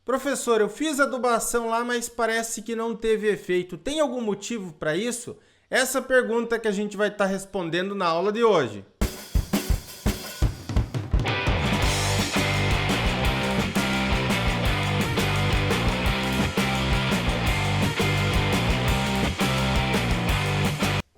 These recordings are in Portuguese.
Professor, eu fiz adubação lá, mas parece que não teve efeito. Tem algum motivo para isso? Essa pergunta que a gente vai estar respondendo na aula de hoje.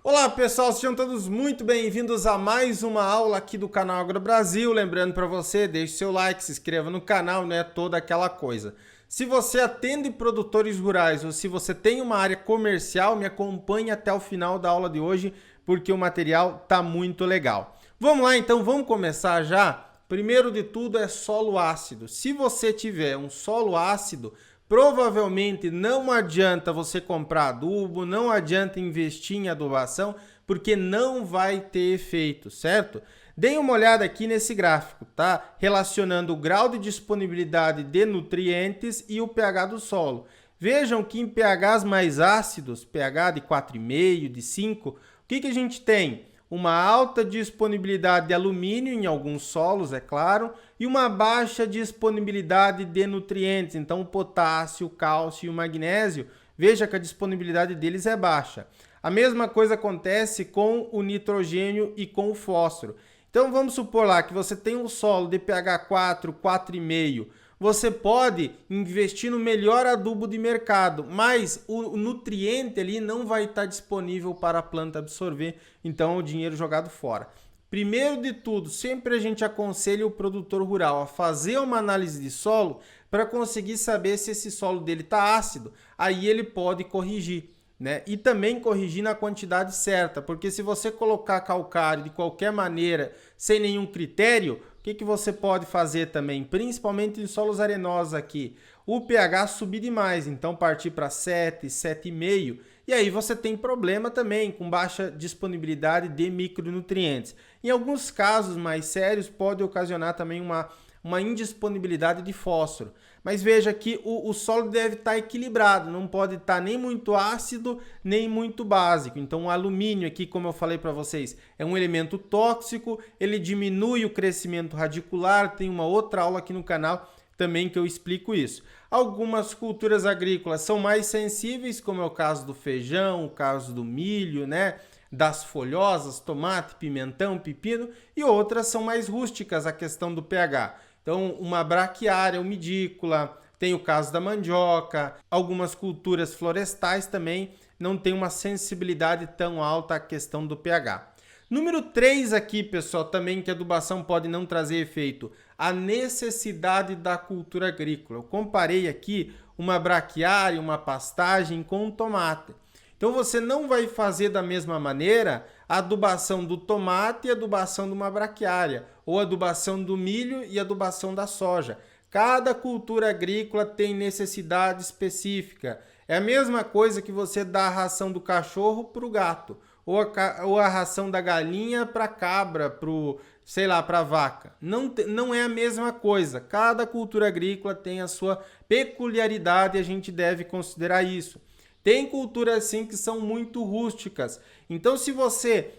Olá pessoal, sejam todos muito bem-vindos a mais uma aula aqui do canal Agro Brasil. Lembrando para você, deixe seu like, se inscreva no canal, né? Toda aquela coisa. Se você atende produtores rurais ou se você tem uma área comercial, me acompanhe até o final da aula de hoje, porque o material tá muito legal. Vamos lá então, vamos começar já? Primeiro de tudo é solo ácido. Se você tiver um solo ácido, provavelmente não adianta você comprar adubo, não adianta investir em adubação, porque não vai ter efeito, certo? Deem uma olhada aqui nesse gráfico, tá? Relacionando o grau de disponibilidade de nutrientes e o pH do solo. Vejam que em pHs mais ácidos, pH de 4,5, de 5, o que a gente tem? Uma alta disponibilidade de alumínio em alguns solos, é claro, e uma baixa disponibilidade de nutrientes. Então, o potássio, o cálcio e o magnésio, veja que a disponibilidade deles é baixa. A mesma coisa acontece com o nitrogênio e com o fósforo. Então, vamos supor lá que você tem um solo de pH 4, 4,5. Você pode investir no melhor adubo de mercado, mas o nutriente ali não vai estar disponível para a planta absorver, então o dinheiro jogado fora. Primeiro de tudo, sempre a gente aconselha o produtor rural a fazer uma análise de solo para conseguir saber se esse solo dele está ácido, aí ele pode corrigir, né? E também corrigir na quantidade certa, porque se você colocar calcário de qualquer maneira, sem nenhum critério, o que você pode fazer também, principalmente em solos arenosos aqui? O pH subir demais, então partir para 7, 7,5, e aí você tem problema também com baixa disponibilidade de micronutrientes. Em alguns casos mais sérios pode ocasionar também uma indisponibilidade de fósforo. Mas veja que o solo deve estar equilibrado, não pode estar nem muito ácido, nem muito básico. Então o alumínio aqui, como eu falei para vocês, é um elemento tóxico, ele diminui o crescimento radicular, tem uma outra aula aqui no canal também que eu explico isso. Algumas culturas agrícolas são mais sensíveis, como é o caso do feijão, o caso do milho, né? Das folhosas, tomate, pimentão, pepino, e outras são mais rústicas, a questão do pH. Então, uma braquiária, uma edícula, tem o caso da mandioca, algumas culturas florestais também não tem uma sensibilidade tão alta à questão do pH. Número 3 aqui, pessoal, também que a adubação pode não trazer efeito, a necessidade da cultura agrícola. Eu comparei aqui uma braquiária, uma pastagem com um tomate. Então, você não vai fazer da mesma maneira a adubação do tomate e a adubação de uma braquiária, ou a adubação do milho e a adubação da soja. Cada cultura agrícola tem necessidade específica. É a mesma coisa que você dá a ração do cachorro para o gato, ou a ração da galinha para a cabra, para a vaca. Não é a mesma coisa. Cada cultura agrícola tem a sua peculiaridade e a gente deve considerar isso. Tem culturas sim que são muito rústicas. Então se você,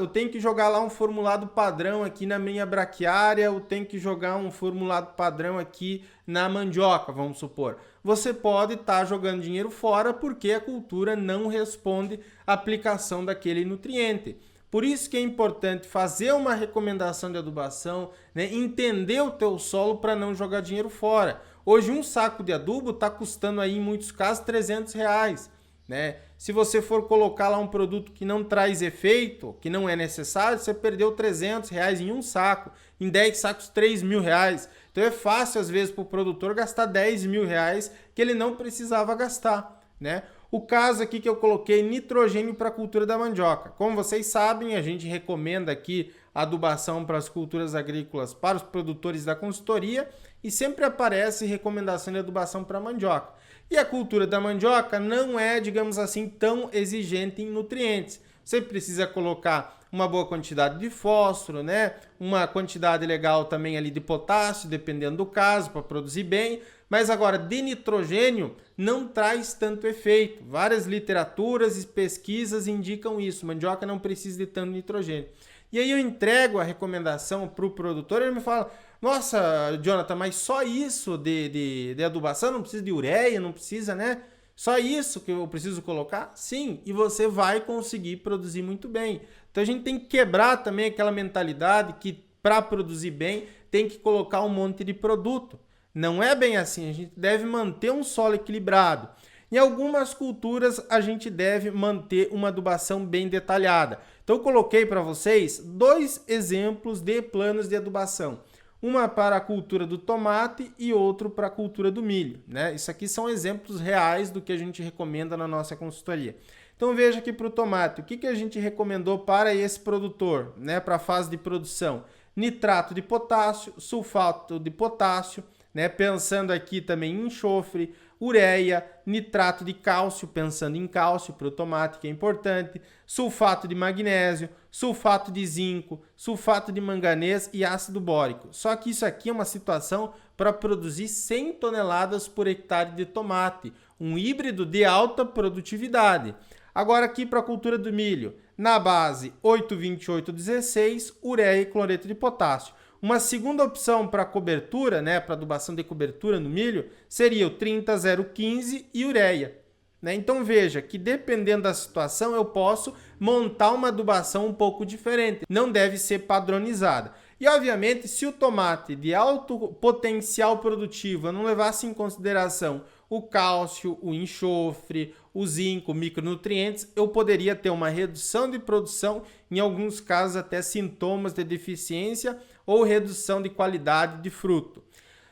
eu tenho que jogar lá um formulado padrão aqui na minha braquiária, eu tenho que jogar um formulado padrão aqui na mandioca, vamos supor. Você pode estar jogando dinheiro fora porque a cultura não responde à aplicação daquele nutriente. Por isso que é importante fazer uma recomendação de adubação, né? Entender o teu solo para não jogar dinheiro fora. Hoje um saco de adubo está custando aí em muitos casos R$300, né? Se você for colocar lá um produto que não traz efeito, que não é necessário, você perdeu R$300 em um saco, em 10 sacos R$3.000. Então é fácil às vezes para o produtor gastar R$10.000 que ele não precisava gastar, né? O caso aqui que eu coloquei nitrogênio para a cultura da mandioca. Como vocês sabem, a gente recomenda aqui adubação para as culturas agrícolas para os produtores da consultoria e sempre aparece recomendação de adubação para mandioca. E a cultura da mandioca não é, digamos assim, tão exigente em nutrientes. Você precisa colocar uma boa quantidade de fósforo, né? Uma quantidade legal também ali de potássio, dependendo do caso, para produzir bem. Mas agora, de nitrogênio, não traz tanto efeito. Várias literaturas e pesquisas indicam isso. Mandioca não precisa de tanto nitrogênio. E aí eu entrego a recomendação para o produtor e ele me fala, Nossa, Jonathan, mas só isso de adubação? Não precisa de ureia, não precisa, né? Só isso que eu preciso colocar? Sim, e você vai conseguir produzir muito bem. Então a gente tem que quebrar também aquela mentalidade que para produzir bem tem que colocar um monte de produto. Não é bem assim, a gente deve manter um solo equilibrado. Em algumas culturas a gente deve manter uma adubação bem detalhada. Então eu coloquei para vocês 2 exemplos de planos de adubação. Uma para a cultura do tomate e outro para a cultura do milho, né? Isso aqui são exemplos reais do que a gente recomenda na nossa consultoria. Então veja aqui para o tomate, o que a gente recomendou para esse produtor, né? Para a fase de produção: nitrato de potássio, sulfato de potássio, né? Pensando aqui também em enxofre, ureia, nitrato de cálcio, pensando em cálcio para o tomate, que é importante, sulfato de magnésio, sulfato de zinco, sulfato de manganês e ácido bórico. Só que isso aqui é uma situação para produzir 100 toneladas por hectare de tomate, um híbrido de alta produtividade. Agora aqui para a cultura do milho, na base 8,28,16, ureia e cloreto de potássio. Uma segunda opção para cobertura, né, para adubação de cobertura no milho, seria o 30,015 e ureia. Né? Então veja que dependendo da situação eu posso montar uma adubação um pouco diferente, não deve ser padronizada. E obviamente se o tomate de alto potencial produtivo eu não levasse em consideração o cálcio, o enxofre, o zinco, micronutrientes, eu poderia ter uma redução de produção, em alguns casos até sintomas de deficiência ou redução de qualidade de fruto.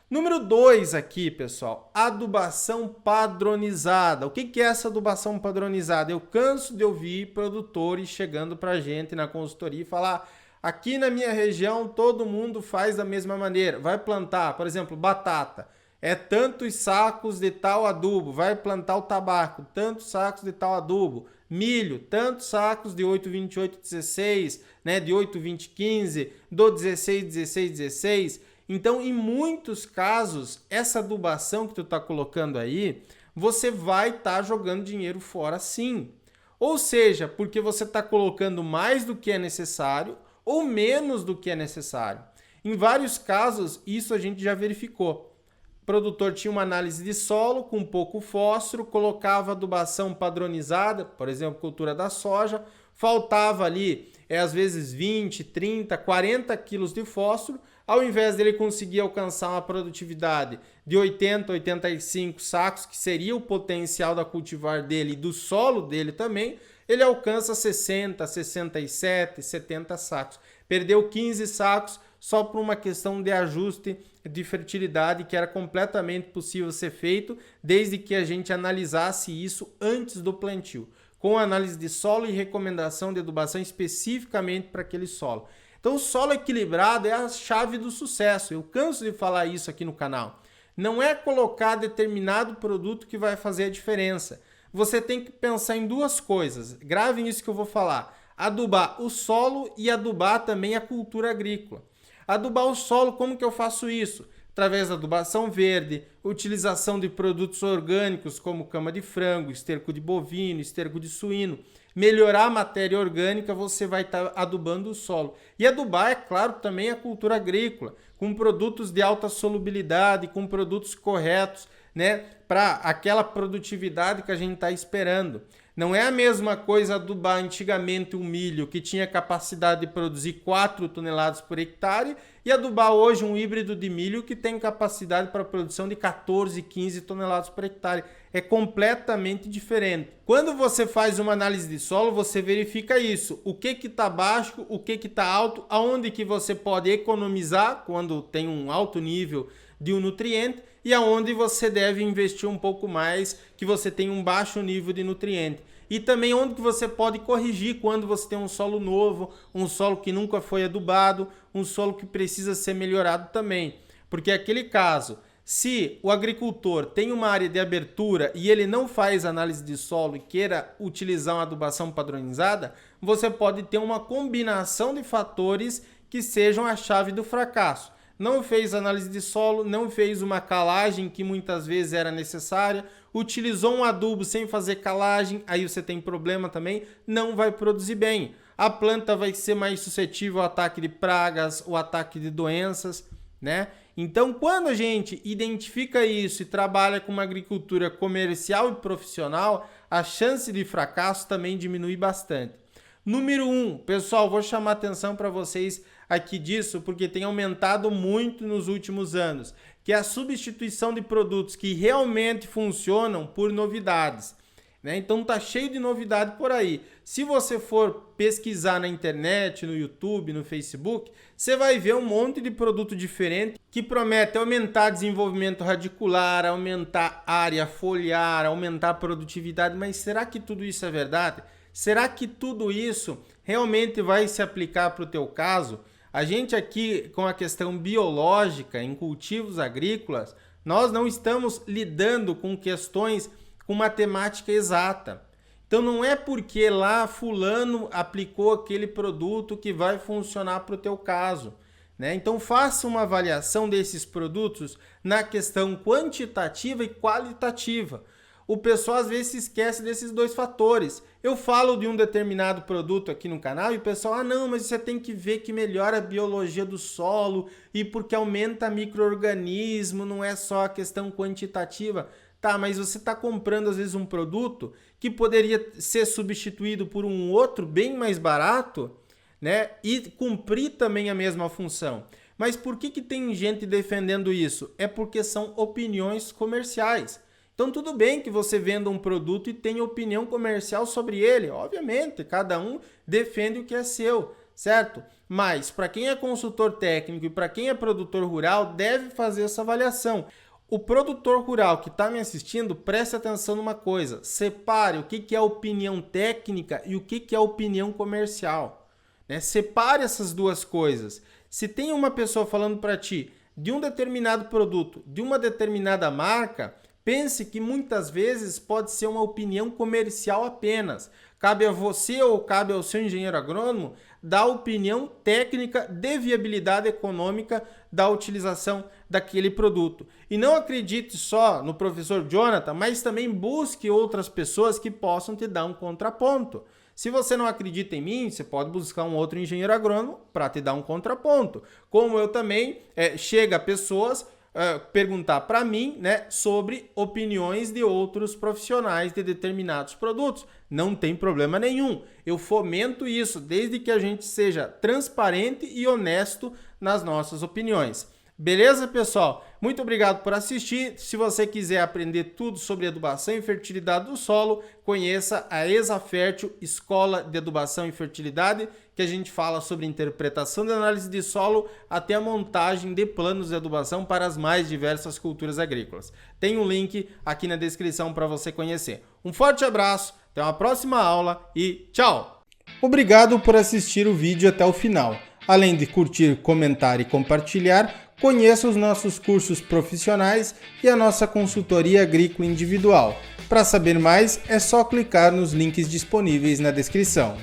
Número 2 aqui, pessoal, adubação padronizada. O que é essa adubação padronizada? Eu canso de ouvir produtores chegando para a gente na consultoria e falar: aqui na minha região todo mundo faz da mesma maneira. Vai plantar, por exemplo, batata. É tantos sacos de tal adubo. Vai plantar o tabaco, tantos sacos de tal adubo. Milho, tantos sacos de 8,28,16, né, de 8,20,15, do 16,16,16. Então, em muitos casos, essa adubação que tu está colocando aí, você vai estar jogando dinheiro fora sim. Ou seja, porque você está colocando mais do que é necessário ou menos do que é necessário. Em vários casos, isso a gente já verificou. O produtor tinha uma análise de solo com pouco fósforo, colocava adubação padronizada, por exemplo, cultura da soja, faltava ali, às vezes 20, 30, 40 quilos de fósforo, ao invés dele conseguir alcançar uma produtividade de 80, 85 sacos, que seria o potencial da cultivar dele e do solo dele também, ele alcança 60, 67, 70 sacos. Perdeu 15 sacos só por uma questão de ajuste de fertilidade que era completamente possível ser feito desde que a gente analisasse isso antes do plantio, com análise de solo e recomendação de adubação especificamente para aquele solo. Então o solo equilibrado é a chave do sucesso. Eu canso de falar isso aqui no canal. Não é colocar determinado produto que vai fazer a diferença. Você tem que pensar em 2 coisas. Gravem isso que eu vou falar. Adubar o solo e adubar também a cultura agrícola. Adubar o solo, como que eu faço isso? Através da adubação verde, utilização de produtos orgânicos como cama de frango, esterco de bovino, esterco de suíno. Melhorar a matéria orgânica, você vai estar adubando o solo. E adubar, é claro, também a cultura agrícola, com produtos de alta solubilidade, com produtos corretos, né, para aquela produtividade que a gente está esperando. Não é a mesma coisa adubar antigamente um milho que tinha capacidade de produzir 4 toneladas por hectare e adubar hoje um híbrido de milho que tem capacidade para produção de 14, 15 toneladas por hectare. É completamente diferente. Quando você faz uma análise de solo, você verifica isso. O que está baixo, o que está alto, aonde que você pode economizar quando tem um alto nível de um nutriente e aonde você deve investir um pouco mais, que você tem um baixo nível de nutriente. E também onde que você pode corrigir quando você tem um solo novo, um solo que nunca foi adubado, um solo que precisa ser melhorado também. Porque é aquele caso, se o agricultor tem uma área de abertura e ele não faz análise de solo e queira utilizar uma adubação padronizada, você pode ter uma combinação de fatores que sejam a chave do fracasso. Não fez análise de solo, não fez uma calagem que muitas vezes era necessária, utilizou um adubo sem fazer calagem, aí você tem problema também, não vai produzir bem. A planta vai ser mais suscetível ao ataque de pragas, o ataque de doenças. né? Então, quando a gente identifica isso e trabalha com uma agricultura comercial e profissional, a chance de fracasso também diminui bastante. Número 1, pessoal, vou chamar atenção para vocês aqui disso, porque tem aumentado muito nos últimos anos, que é a substituição de produtos que realmente funcionam por novidades, né? Então tá cheio de novidade por aí. Se você for pesquisar na internet, no YouTube, no Facebook, você vai ver um monte de produto diferente que promete aumentar desenvolvimento radicular, aumentar área foliar, aumentar a produtividade, mas será que tudo isso é verdade? Será que tudo isso realmente vai se aplicar para o teu caso? A gente aqui, com a questão biológica em cultivos agrícolas, nós não estamos lidando com questões com matemática exata. Então não é porque lá fulano aplicou aquele produto que vai funcionar para o teu caso, né? Então faça uma avaliação desses produtos na questão quantitativa e qualitativa. O pessoal às vezes se esquece desses dois fatores. Eu falo de um determinado produto aqui no canal e o pessoal, não, mas você tem que ver que melhora a biologia do solo e porque aumenta micro-organismo, não é só a questão quantitativa. Tá, mas você está comprando às vezes um produto que poderia ser substituído por um outro bem mais barato, né? E cumprir também a mesma função. Mas por que tem gente defendendo isso? É porque são opiniões comerciais. Então tudo bem que você venda um produto e tenha opinião comercial sobre ele. Obviamente, cada um defende o que é seu, certo? Mas para quem é consultor técnico e para quem é produtor rural, deve fazer essa avaliação. O produtor rural que está me assistindo, preste atenção numa coisa. Separe o que é opinião técnica e o que é opinião comercial, né? Separe essas duas coisas. Se tem uma pessoa falando para ti de um determinado produto, de uma determinada marca, pense que muitas vezes pode ser uma opinião comercial apenas. Cabe a você ou cabe ao seu engenheiro agrônomo dar opinião técnica de viabilidade econômica da utilização daquele produto. E não acredite só no professor Jonathan, mas também busque outras pessoas que possam te dar um contraponto. Se você não acredita em mim, você pode buscar um outro engenheiro agrônomo para te dar um contraponto. Como eu também, chega pessoas perguntar para mim, né, sobre opiniões de outros profissionais de determinados produtos. Não tem problema nenhum. Eu fomento isso desde que a gente seja transparente e honesto nas nossas opiniões. Beleza, pessoal? Muito obrigado por assistir. Se você quiser aprender tudo sobre adubação e fertilidade do solo, conheça a Exafértil, Escola de Adubação e Fertilidade, que a gente fala sobre interpretação de análise de solo até a montagem de planos de adubação para as mais diversas culturas agrícolas. Tem um link aqui na descrição para você conhecer. Um forte abraço, até uma próxima aula e tchau! Obrigado por assistir o vídeo até o final. Além de curtir, comentar e compartilhar, conheça os nossos cursos profissionais e a nossa consultoria agrícola individual. Para saber mais, é só clicar nos links disponíveis na descrição.